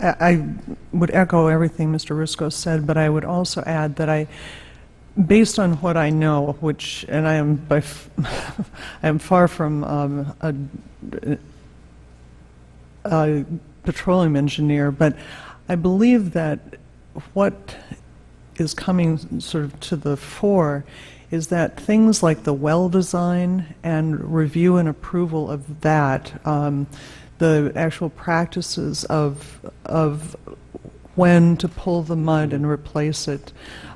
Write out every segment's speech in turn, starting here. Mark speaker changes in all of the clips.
Speaker 1: I would echo everything Mr. Risco said, but I would also add that based on what I know, and I am I am far from a petroleum engineer, but I believe that what is coming sort of to the fore is that things like the well design and review and approval of that, the actual practices of when to pull the mud and replace it,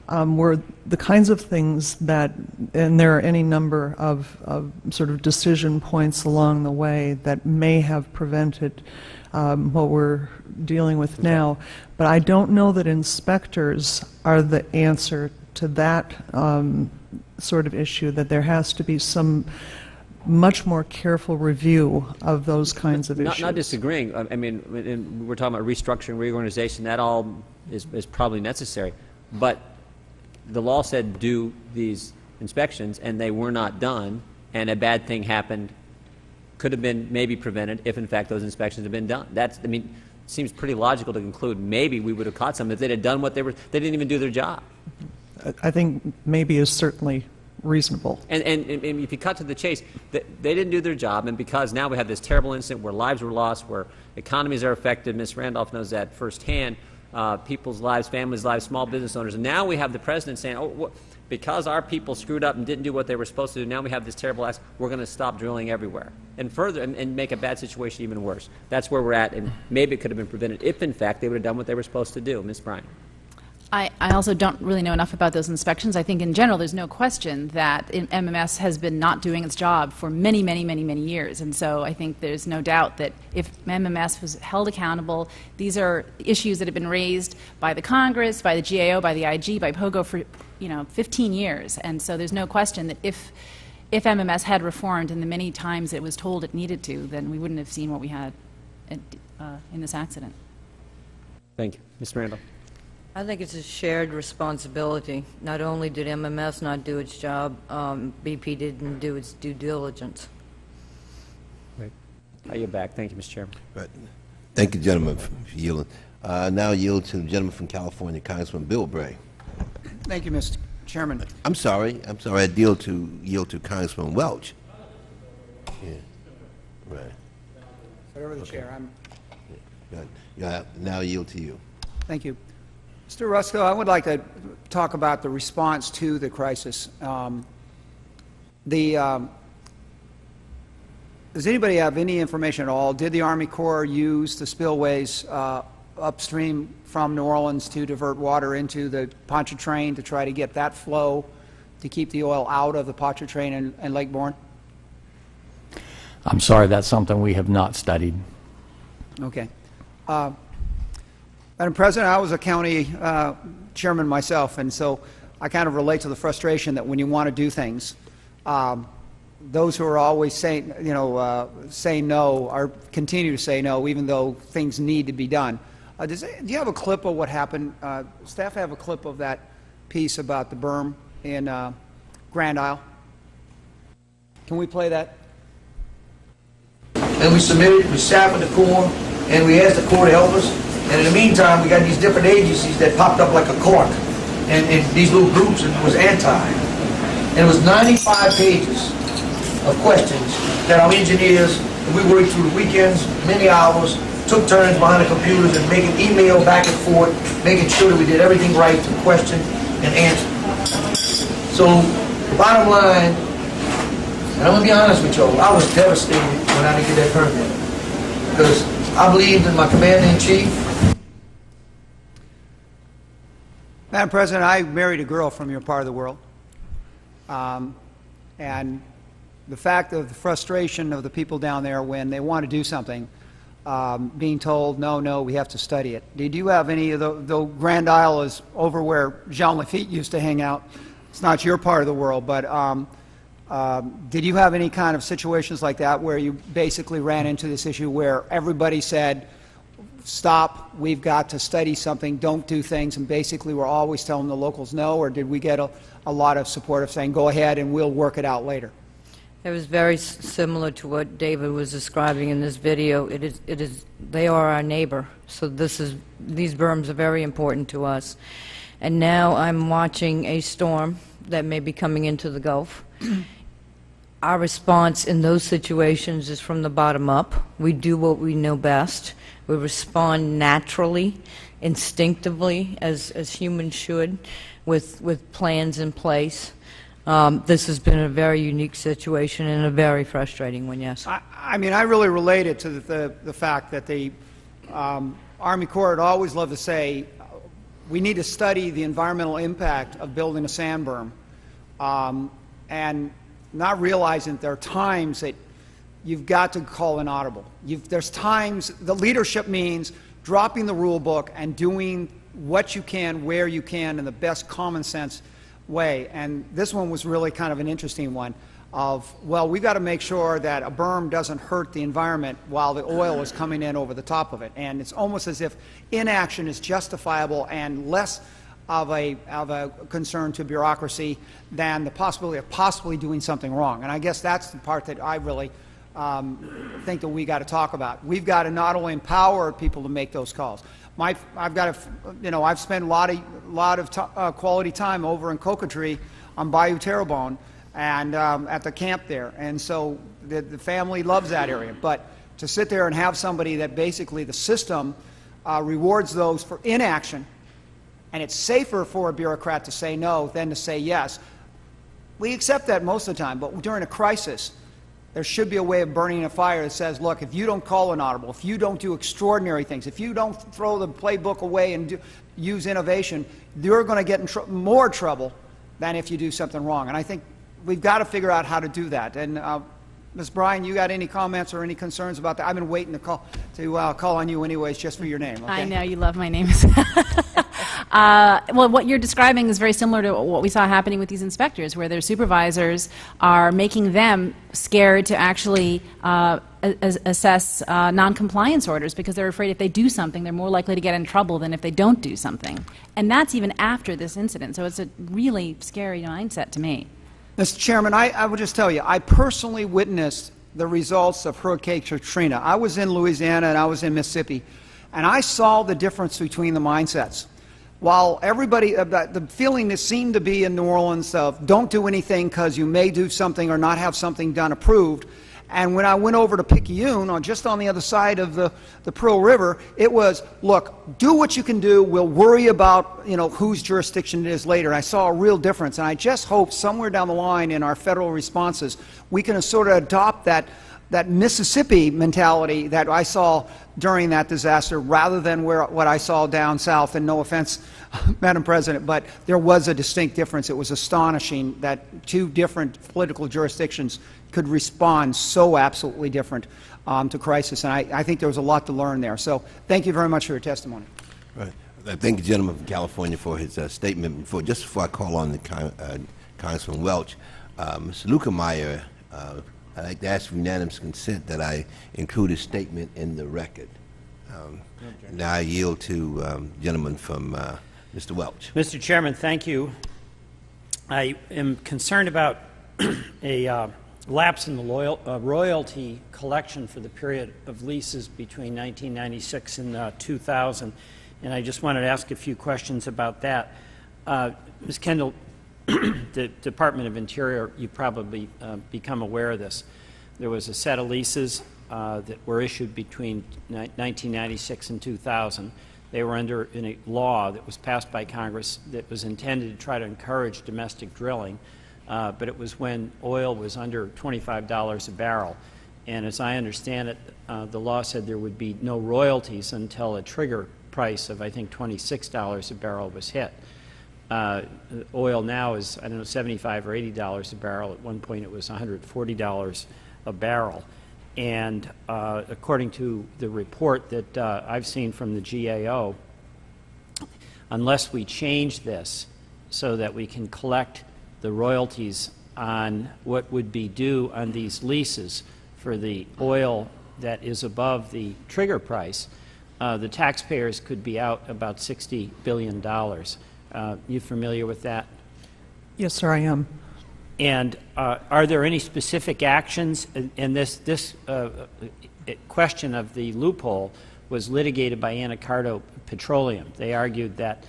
Speaker 1: were the kinds of things that, and there are any number of sort of decision points along the way that may have prevented what we're dealing with now. But I don't know that inspectors are the answer to that sort of issue, that there has to be some much more careful review of those kinds of issues.
Speaker 2: Not disagreeing. I mean, we're talking about restructuring, reorganization. That all is probably necessary. But the law said do these inspections, and they were not done, and a bad thing happened. Could have been maybe prevented if, in fact, those inspections had been done. I mean, it seems pretty logical to conclude maybe we would have caught some if they'd have done what they didn't even do their job.
Speaker 1: I think maybe is certainly reasonable.
Speaker 2: And if you cut to the chase, they didn't do their job, and because now we have this terrible incident where lives were lost, where economies are affected, Ms. Randolph knows that firsthand, people's lives, families' lives, small business owners, and now we have the president saying, oh, because our people screwed up and didn't do what they were supposed to do, now we have this terrible accident, we're going to stop drilling everywhere and further and make a bad situation even worse. That's where we're at, and maybe it could have been prevented if, in fact, they would have done what they were supposed to do. Ms. Bryan.
Speaker 3: I also don't really know enough about those inspections. I think in general there's no question that MMS has been not doing its job for many, many, many, many years. And so I think there's no doubt that if MMS was held accountable, these are issues that have been raised by the Congress, by the GAO, by the IG, by POGO for 15 years. And so there's no question that if MMS had reformed in the many times it was told it needed to, then we wouldn't have seen what we had in this accident.
Speaker 2: Thank you. Ms. Randall.
Speaker 4: I think it's a shared responsibility. Not only did MMS not do its job, BP didn't do its due diligence.
Speaker 2: Right. I yield back. Thank you, Mr. Chairman.
Speaker 5: Right. Thank you, gentlemen, for yielding. Now yield to the gentleman from California, Congressman Bill Bray.
Speaker 6: Thank you, Mr. Chairman.
Speaker 5: I'm sorry. I yield to Congressman Welch. Yeah. Right.
Speaker 6: Whatever the chair, I'm.
Speaker 5: Yeah. Now yield to you.
Speaker 6: Thank you. Mr. Rusko, I would like to talk about the response to the crisis. Does anybody have any information at all? Did the Army Corps use the spillways upstream from New Orleans to divert water into the Pontchartrain to try to get that flow to keep the oil out of the Pontchartrain and Lake Borgne?
Speaker 7: I'm sorry, that's something we have not studied.
Speaker 6: Okay. Madam President, I was a county chairman myself, and so I kind of relate to the frustration that when you want to do things, those who are always saying, saying no, continue to say no, even though things need to be done. Do you have a clip of what happened? Staff have a clip of that piece about the berm in Grand Isle. Can we play that?
Speaker 8: And we submitted, we sat with the Corps, and we asked the Corps to help us. And in the meantime, we got these different agencies that popped up like a cork, and these little groups, and it was anti. And it was 95 pages of questions that our engineers, we worked through the weekends, many hours, took turns behind the computers and making email back and forth, making sure that we did everything right to question and answer. So the bottom line, and I'm going to be honest with y'all, I was devastated when I didn't get that permit. Because I believed in my commander-in-chief.
Speaker 6: Madam President, I married a girl from your part of the world. And the fact of the frustration of the people down there when they want to do something, being told, no, we have to study it. Did you have any of though Grand Isle is over where Jean Lafitte used to hang out, it's not your part of the world, but did you have any kind of situations like that where you basically ran into this issue where everybody said, stop, we've got to study something, don't do things, and basically we're always telling the locals no, or did we get a lot of support of saying, go ahead and we'll work it out later?
Speaker 4: It was very similar to what David was describing in this video. They are our neighbor, so these berms are very important to us. And now I'm watching a storm that may be coming into the Gulf. Our response in those situations is from the bottom up. We do what we know best. We respond naturally, instinctively, as humans should, with plans in place. This has been a very unique situation and a very frustrating one, yes.
Speaker 6: I mean, I really relate it to the fact that the Army Corps would always love to say, we need to study the environmental impact of building a sand berm, and not realizing that there are times that you've got to call an audible. There's times, the leadership means dropping the rule book and doing what you can, where you can, in the best common sense way. And this one was really kind of an interesting one of, well, we've got to make sure that a berm doesn't hurt the environment while the oil is coming in over the top of it. And it's almost as if inaction is justifiable and less of a concern to bureaucracy than the possibility of possibly doing something wrong. And I guess that's the part that I really think that we got to talk about. We've got to not only empower people to make those calls. I've got to, you know, I've spent a lot of quality time over in Cocotree on Bayou Terrebonne and at the camp there, and so the family loves that area. But to sit there and have somebody that basically the system rewards those for inaction, and it's safer for a bureaucrat to say no than to say yes. We accept that most of the time, but during a crisis, there should be a way of burning a fire that says, look, if you don't call an audible, if you don't do extraordinary things, if you don't throw the playbook away and use innovation, you're going to get in more trouble than if you do something wrong. And I think we've got to figure out how to do that. And Ms. Bryan, you got any comments or any concerns about that? I've been waiting to call on you anyways, just for your name. Okay?
Speaker 3: I know you love my name. Well, what you're describing is very similar to what we saw happening with these inspectors, where their supervisors are making them scared to actually assess non-compliance orders because they're afraid if they do something, they're more likely to get in trouble than if they don't do something. And that's even after this incident. So it's a really scary mindset to me.
Speaker 6: Mr. Chairman, I will just tell you, I personally witnessed the results of Hurricane Katrina. I was in Louisiana and I was in Mississippi, and I saw the difference between the mindsets. While everybody, the feeling that seemed to be in New Orleans of don't do anything because you may do something or not have something done approved, and when I went over to Picayune, just on the other side of the Pearl River, it was, look, do what you can do, we'll worry about, you know, whose jurisdiction it is later. I saw a real difference, and I just hope somewhere down the line in our federal responses, we can sort of adopt that Mississippi mentality that I saw during that disaster rather than what I saw down south. And no offense, Madam President, but there was a distinct difference. It was astonishing that two different political jurisdictions could respond so absolutely different to crisis. And I think there was a lot to learn there. So thank you very much for your testimony.
Speaker 5: Right. Thank the gentleman from California for his statement. Just before I call on the Congressman Welch, Mr. Lukemeyer, I'd like to ask for unanimous consent that I include his statement in the record. Now I yield to gentleman from Mr. Welch.
Speaker 9: Mr. Chairman, thank you. I am concerned about a lapse in the royalty collection for the period of leases between 1996 and 2000, and I just wanted to ask a few questions about that. Ms. Kendall, the Department of Interior, you probably become aware of this. There was a set of leases that were issued between 1996 and 2000. They were under a law that was passed by Congress that was intended to try to encourage domestic drilling, but it was when oil was under $25 a barrel. And as I understand it, the law said there would be no royalties until a trigger price of, I think, $26 a barrel was hit. Oil now is, I don't know, $75 or $80 a barrel. At one point it was $140 a barrel. And according to the report that I've seen from the GAO, unless we change this so that we can collect the royalties on what would be due on these leases for the oil that is above the trigger price, the taxpayers could be out about $60 billion. You familiar with that?
Speaker 1: Yes, sir, I am.
Speaker 9: And are there any specific actions? And this question of the loophole was litigated by Anacardo Petroleum. They argued that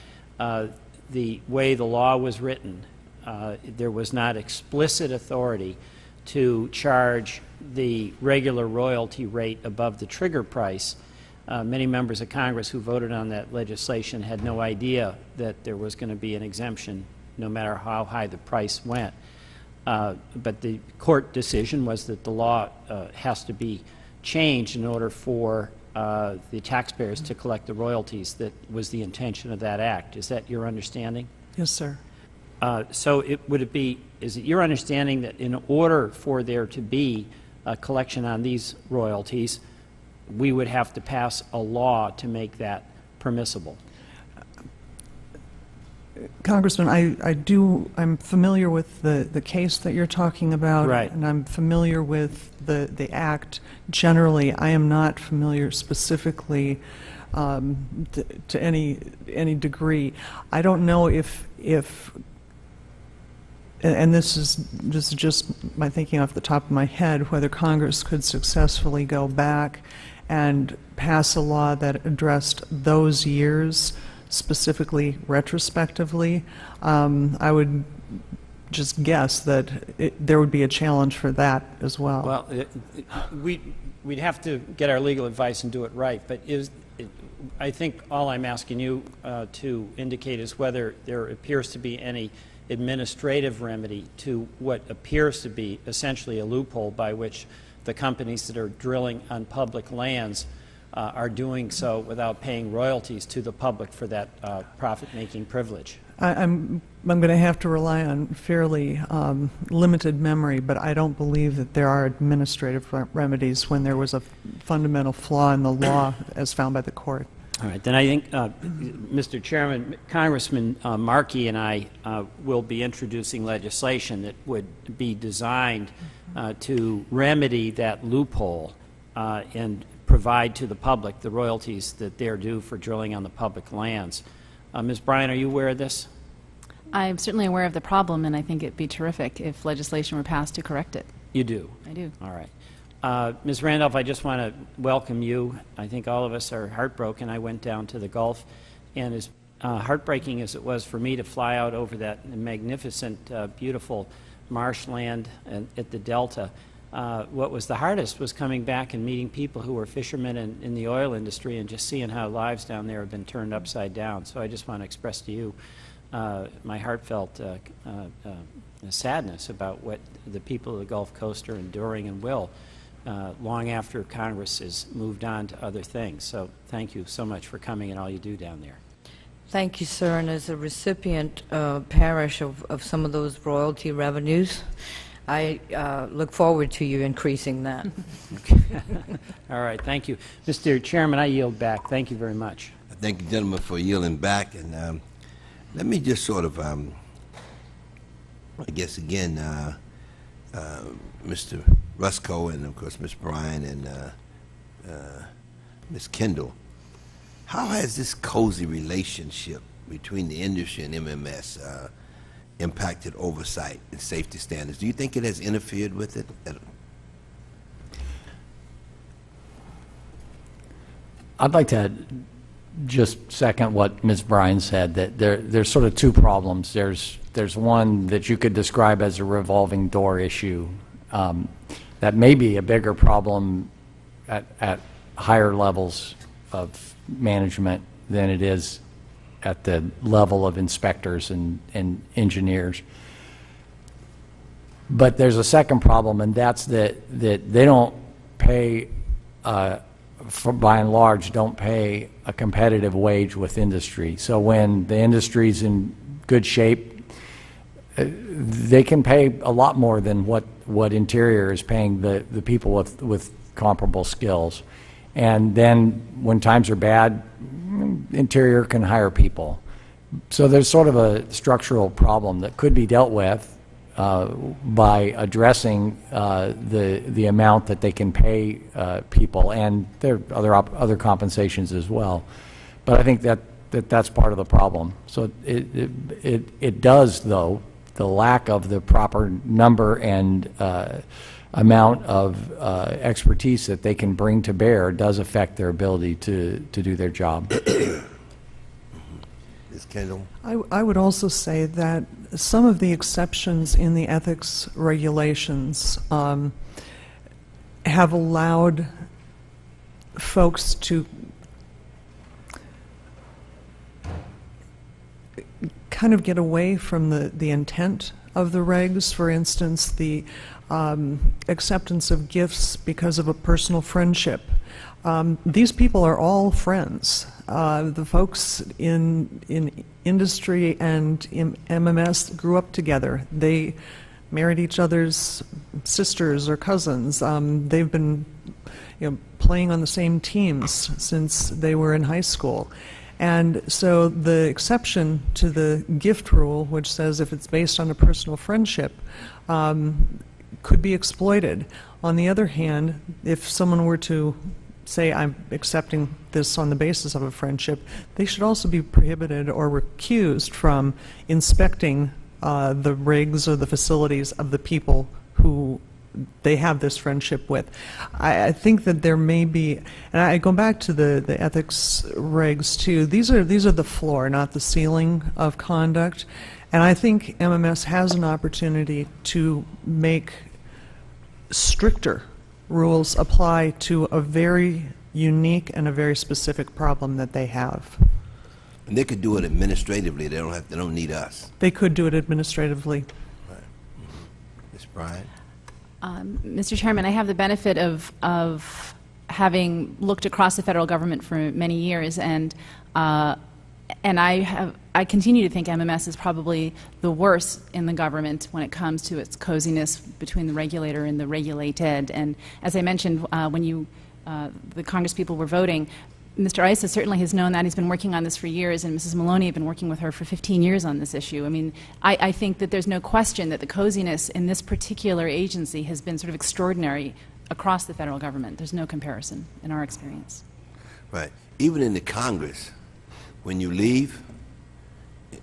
Speaker 9: the way the law was written, there was not explicit authority to charge the regular royalty rate above the trigger price. Many members of Congress who voted on that legislation had no idea that there was going to be an exemption no matter how high the price went. But the court decision was that the law has to be changed in order for the taxpayers to collect the royalties. That was the intention of that act. Is that your understanding?
Speaker 1: Yes, sir.
Speaker 9: So is it your understanding that in order for there to be a collection on these royalties, we would have to pass a law to make that permissible?
Speaker 1: Congressman, I'm familiar with the case that you're talking about,
Speaker 9: right,
Speaker 1: and I'm familiar with the act generally. I am not familiar specifically to any degree. I don't know if and this is just my thinking off the top of my head, whether Congress could successfully go back and pass a law that addressed those years specifically retrospectively. I would just guess that there would be a challenge for that as well.
Speaker 9: Well, we'd have to get our legal advice and do it right, but I think all I'm asking you to indicate is whether there appears to be any administrative remedy to what appears to be essentially a loophole by which the companies that are drilling on public lands are doing so without paying royalties to the public for that profit-making privilege.
Speaker 1: I'm going to have to rely on fairly limited memory, but I don't believe that there are administrative remedies when there was a fundamental flaw in the law as found by the court.
Speaker 9: All right, then I think, Mr. Chairman, Congressman Markey and I will be introducing legislation that would be designed to remedy that loophole and provide to the public the royalties that they're due for drilling on the public lands. Ms. Bryan, are you aware of this?
Speaker 3: I'm certainly aware of the problem, and I think it'd be terrific if legislation were passed to correct it.
Speaker 9: You do?
Speaker 3: I do.
Speaker 9: All right. Ms. Randolph, I just want to welcome you. I think all of us are heartbroken. I went down to the Gulf, and as heartbreaking as it was for me to fly out over that magnificent, beautiful marshland at the Delta, what was the hardest was coming back and meeting people who were fishermen in the oil industry and just seeing how lives down there have been turned upside down. So I just want to express to you my heartfelt sadness about what the people of the Gulf Coast are enduring and will long after Congress has moved on to other things. So thank you so much for coming and all you do down there.
Speaker 4: Thank you, sir. And as a recipient parish of some of those royalty revenues, I look forward to you increasing that.
Speaker 9: All right, thank you. Mr. Chairman, I yield back. Thank you very much.
Speaker 5: Thank you, gentlemen, for yielding back. And let me just sort of, I guess, again, Mr. Rusko and, of course, Ms. Bryan and Ms. Kendall, how has this cozy relationship between the industry and MMS impacted oversight and safety standards? Do you think it has interfered with it?
Speaker 7: I'd like to just second what Ms. Bryan said, that there's sort of two problems. There's one that you could describe as a revolving door issue. That may be a bigger problem at higher levels of management than it is at the level of inspectors and engineers. But there's a second problem, and that's that they don't pay, by and large, don't pay a competitive wage with industry. So when the industry's in good shape, they can pay a lot more than what Interior is paying the people with comparable skills. And then when times are bad, Interior can hire people. So there's sort of a structural problem that could be dealt with by addressing the amount that they can pay people, and there are other compensations as well. But I think that's part of the problem. So it does, though, the lack of the proper number and amount of expertise that they can bring to bear does affect their ability to do their job.
Speaker 5: Ms. Kendall?
Speaker 1: I would also say that some of the exceptions in the ethics regulations have allowed folks to kind of get away from the intent of the regs. For instance, the acceptance of gifts because of a personal friendship. These people are all friends. The folks in industry and in MMS grew up together. They married each other's sisters or cousins. They've been playing on the same teams since they were in high school. And so the exception to the gift rule, which says if it's based on a personal friendship, could be exploited. On the other hand, if someone were to say, I'm accepting this on the basis of a friendship, they should also be prohibited or recused from inspecting the rigs or the facilities of the people who they have this friendship with. I think that there may be, and I go back to the ethics regs too, these are the floor, not the ceiling of conduct. And I think MMS has an opportunity to make stricter rules apply to a very unique and a very specific problem that they have.
Speaker 5: And they could do it administratively. They don't need us.
Speaker 1: They could do it administratively.
Speaker 5: Right. Ms. Bryant?
Speaker 3: Mr. Chairman, I have the benefit of having looked across the federal government for many years, and I continue to think MMS is probably the worst in the government when it comes to its coziness between the regulator and the regulated. And as I mentioned, when the Congress people were voting, Mr. Issa certainly has known that. He's been working on this for years, and Mrs. Maloney had been working with her for 15 years on this issue. I mean, I think that there's no question that the coziness in this particular agency has been sort of extraordinary across the federal government. There's no comparison in our experience.
Speaker 5: Right. Even in the Congress, when you leave,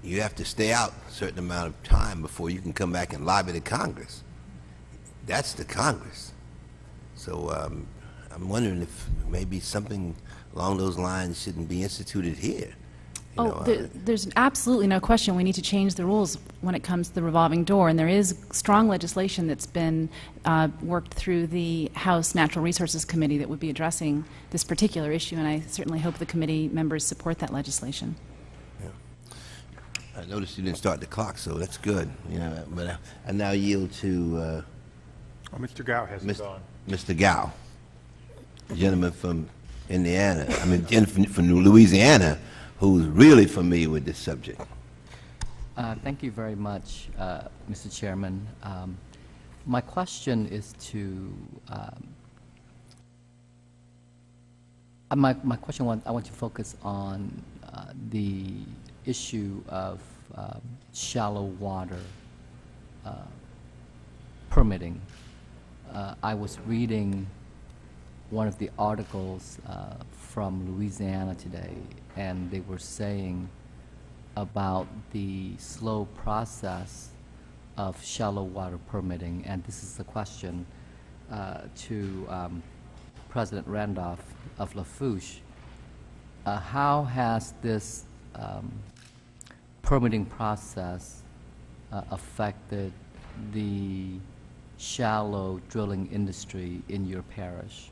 Speaker 5: you have to stay out a certain amount of time before you can come back and lobby the Congress. That's the Congress. So I'm wondering if maybe something along those lines shouldn't be instituted here.
Speaker 3: There's absolutely no question we need to change the rules when it comes to the revolving door, and there is strong legislation that's been worked through the House Natural Resources Committee that would be addressing this particular issue, and I certainly hope the committee members support that legislation.
Speaker 5: I noticed you didn't start the clock, so that's good. But I now yield to
Speaker 10: Mr. Gao has it on.
Speaker 5: Mr. Gao, gentleman from Indiana. I mean, from Louisiana, who's really familiar with this subject.
Speaker 11: Thank you very much, Mr. Chairman. My question is to my question. I want to focus on the issue of shallow water permitting. I was reading one of the articles from Louisiana today, and they were saying about the slow process of shallow water permitting, and this is the question to President Randolph of Lafourche. How has this permitting process affected the shallow drilling industry in your parish?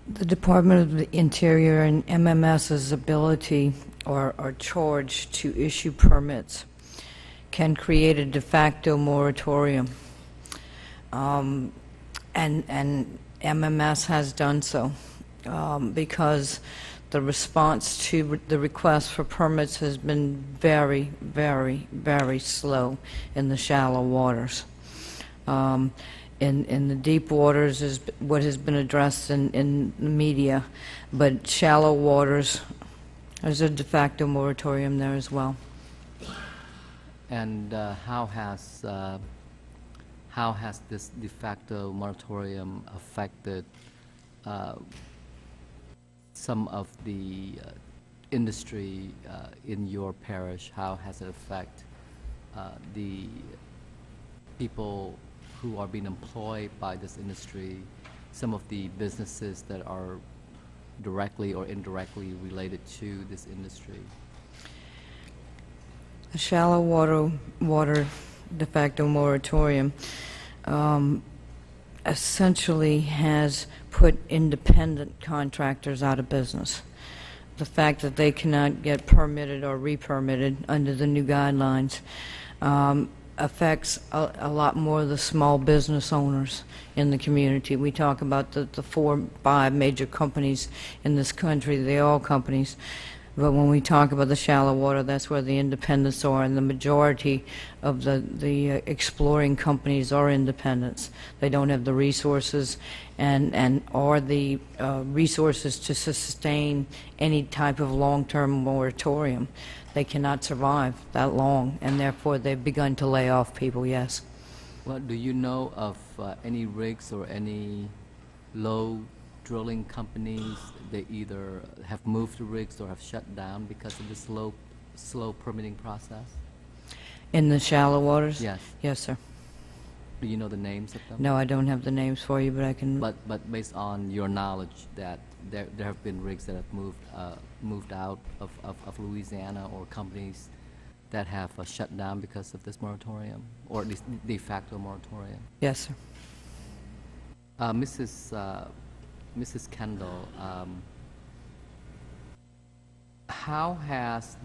Speaker 4: The Department of the Interior and MMS's ability or charge to issue permits can create a de facto moratorium, and MMS has done so because the response to the request for permits has been very, very, very slow in the shallow waters. In the deep waters is what has been addressed in the media, but shallow waters, there's a de facto moratorium there as well.
Speaker 11: And how has this de facto moratorium affected some of the industry in your parish? How has it affected the people who are being employed by this industry, some of the businesses that are directly or indirectly related to this industry?
Speaker 4: A shallow water de facto moratorium essentially has put independent contractors out of business. The fact that they cannot get permitted or re-permitted under the new guidelines affects a lot more of the small business owners in the community. We talk about the 4 or 5 major companies in this country, they're all companies. But when we talk about the shallow water, that's where the independents are, and the majority of the exploring companies are independents. They don't have the resources or the resources to sustain any type of long-term moratorium. They cannot survive that long, and therefore they've begun to lay off people, yes.
Speaker 11: Well, do you know of any rigs or any low drilling companies that either have moved the rigs or have shut down because of the slow permitting process?
Speaker 4: In the shallow waters?
Speaker 11: Yes.
Speaker 4: Yes, sir.
Speaker 11: Do you know the names of them?
Speaker 4: No, I don't have the names for you, but I can...
Speaker 11: But based on your knowledge that there have been rigs that have moved out of Louisiana, or companies that have shut down because of this moratorium, or at least de facto moratorium?
Speaker 4: Yes, sir.
Speaker 11: Mrs. Kendall, how has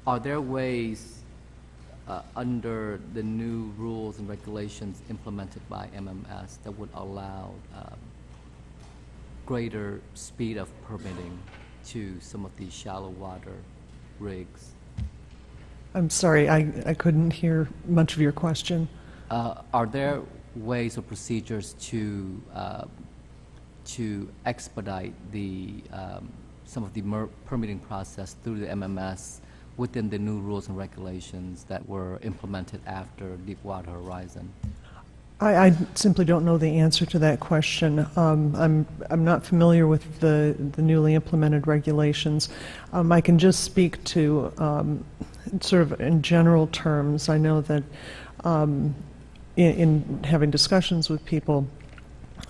Speaker 11: are there ways under the new rules and regulations implemented by MMS that would allow greater speed of permitting to some of these shallow water rigs?
Speaker 1: I'm sorry, I couldn't hear much of your question.
Speaker 11: Are there ways or procedures to expedite some of the permitting process through the MMS within the new rules and regulations that were implemented after Deepwater Horizon?
Speaker 1: I simply don't know the answer to that question. I'm not familiar with the newly implemented regulations. I can just speak to sort of in general terms. I know that in having discussions with people,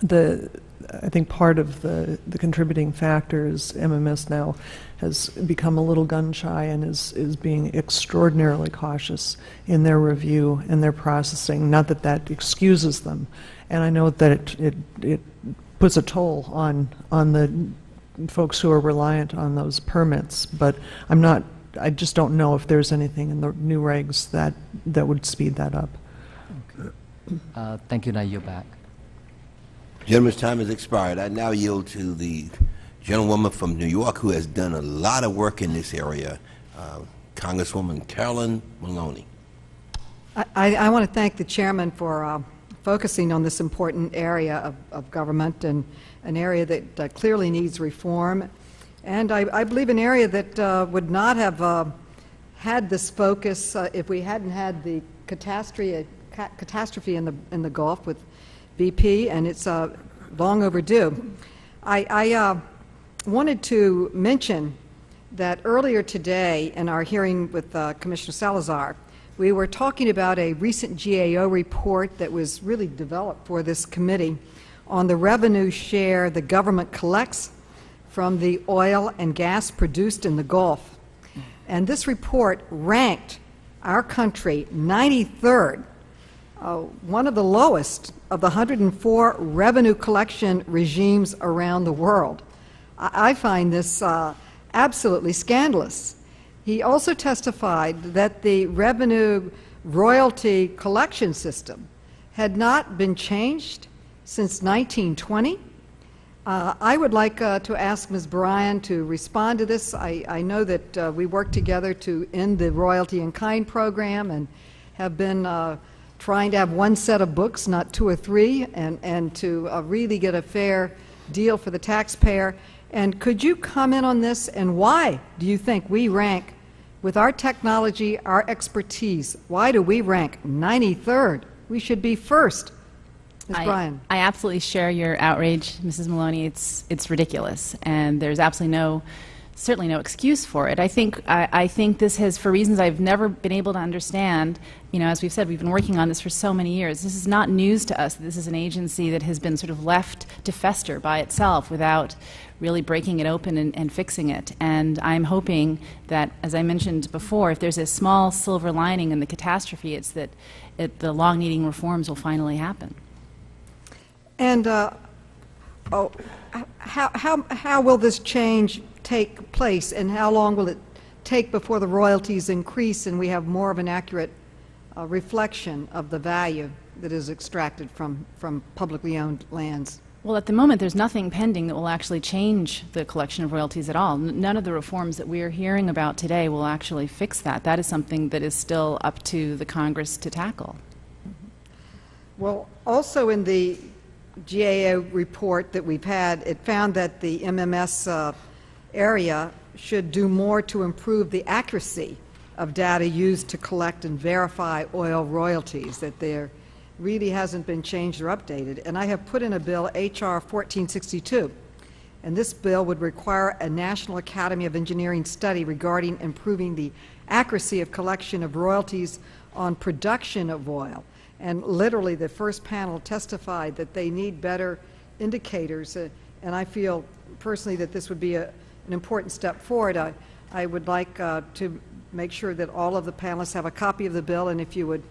Speaker 1: I think part of the contributing factor is MMS now has become a little gun-shy and is being extraordinarily cautious in their review and their processing. Not that that excuses them, and I know that it puts a toll on the folks who are reliant on those permits. But I just don't know if there's anything in the new regs that would speed that up.
Speaker 11: Thank you. Now you're back.
Speaker 5: Gentleman's time has expired. I now yield to the gentlewoman from New York who has done a lot of work in this area, Congresswoman Carolyn Maloney.
Speaker 12: I want to thank the chairman for focusing on this important area of government, and an area that clearly needs reform, and I believe an area that would not have had this focus if we hadn't had the catastrophe in the Gulf with BP, and it's long overdue. I wanted to mention that earlier today in our hearing with Commissioner Salazar, we were talking about a recent GAO report that was really developed for this committee on the revenue share the government collects from the oil and gas produced in the Gulf. And this report ranked our country 93rd, one of the lowest of the 104 revenue collection regimes around the world. I find this absolutely scandalous. He also testified that the revenue royalty collection system had not been changed since 1920. I would like to ask Ms. Bryan to respond to this. I know that we worked together to end the royalty in kind program and have been trying to have one set of books, not 2 or 3, and to really get a fair deal for the taxpayer. And could you comment on this, and why do you think we rank, with our technology, our expertise, why do we rank 93rd? We should be first. Ms. Bryan.
Speaker 3: I absolutely share your outrage, Mrs. Maloney. It's ridiculous, and there's absolutely certainly no excuse for it. I think this has, for reasons I've never been able to understand, as we've said, we've been working on this for so many years. This is not news to us. This is an agency that has been sort of left to fester by itself without really breaking it open and fixing it. And I'm hoping that, as I mentioned before, if there's a small silver lining in the catastrophe, it's that the long-needing reforms will finally happen.
Speaker 12: And how will this change take place, and how long will it take before the royalties increase and we have more of an accurate reflection of the value that is extracted from publicly owned lands?
Speaker 3: Well, at the moment, there's nothing pending that will actually change the collection of royalties at all. None of the reforms that we are hearing about today will actually fix that. That is something that is still up to the Congress to tackle.
Speaker 12: Well, also in the GAO report that we've had, it found that the MMS area should do more to improve the accuracy of data used to collect and verify oil royalties, that there really hasn't been changed or updated. And I have put in a bill, H.R. 1462, and this bill would require a National Academy of Engineering study regarding improving the accuracy of collection of royalties on production of oil. And literally the first panel testified that they need better indicators, and I feel personally that this would be an important step forward. I would like to make sure that all of the panelists have a copy of the bill, and if you would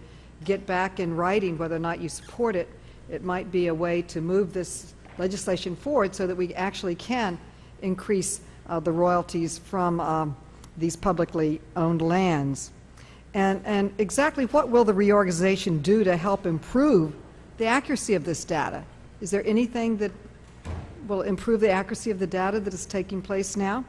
Speaker 12: get back in writing whether or not you support it, it might be a way to move this legislation forward so that we actually can increase the royalties from these publicly owned lands. And exactly what will the reorganization do to help improve the accuracy of this data? Is there anything that will improve the accuracy of the data that is taking place now?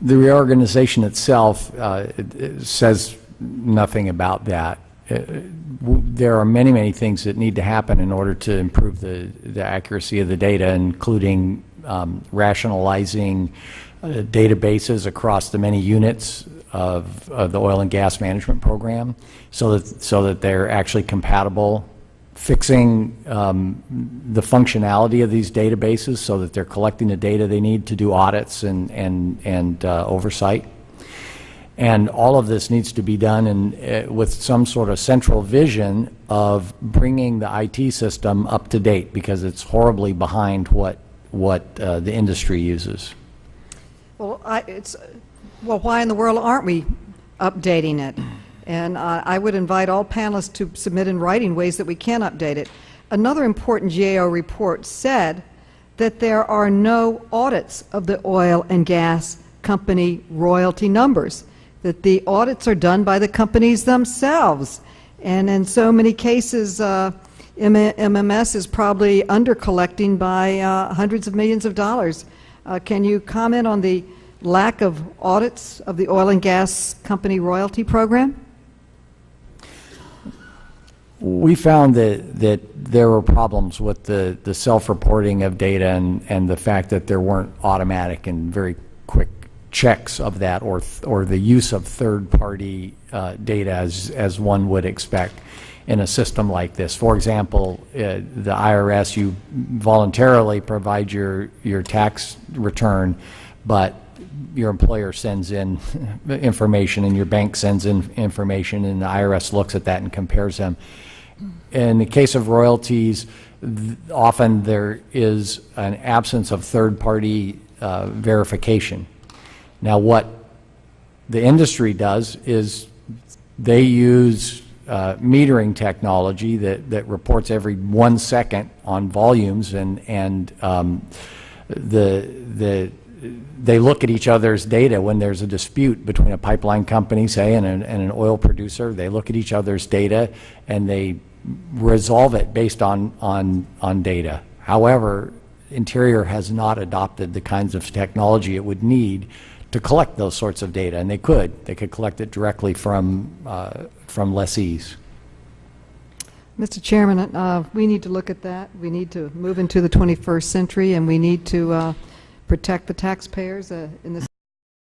Speaker 7: The reorganization itself it says nothing about that. There are many, many things that need to happen in order to improve the accuracy of the data, including rationalizing databases across the many units of the oil and gas management program so that they're actually compatible, fixing the functionality of these databases so that they're collecting the data they need to do audits and oversight. And all of this needs to be done with some sort of central vision of bringing the IT system up to date, because it's horribly behind what the industry uses.
Speaker 12: Well, why in the world aren't we updating it? And I would invite all panelists to submit in writing ways that we can update it. Another important GAO report said that there are no audits of the oil and gas company royalty numbers, that the audits are done by the companies themselves. And in so many cases, MMS is probably under-collecting by hundreds of millions of dollars. Can you comment on the lack of audits of the oil and gas company royalty program?
Speaker 7: We found that there were problems with the self-reporting of data and the fact that there weren't automatic and very quick checks of that, or the use of third-party data as one would expect in a system like this. For example, the IRS, you voluntarily provide your tax return, but your employer sends in information and your bank sends in information, and the IRS looks at that and compares them. In the case of royalties, often there is an absence of third-party verification. Now, what the industry does is they use metering technology that reports every 1 second on volumes, and they look at each other's data when there's a dispute between a pipeline company, say, and an oil producer. They look at each other's data and they resolve it based on data. However, Interior has not adopted the kinds of technology it would need to collect those sorts of data, and they could collect it directly from lessees.
Speaker 12: Mr. Chairman, we need to look at that. We need to move into the 21st century, and we need to protect the taxpayers in this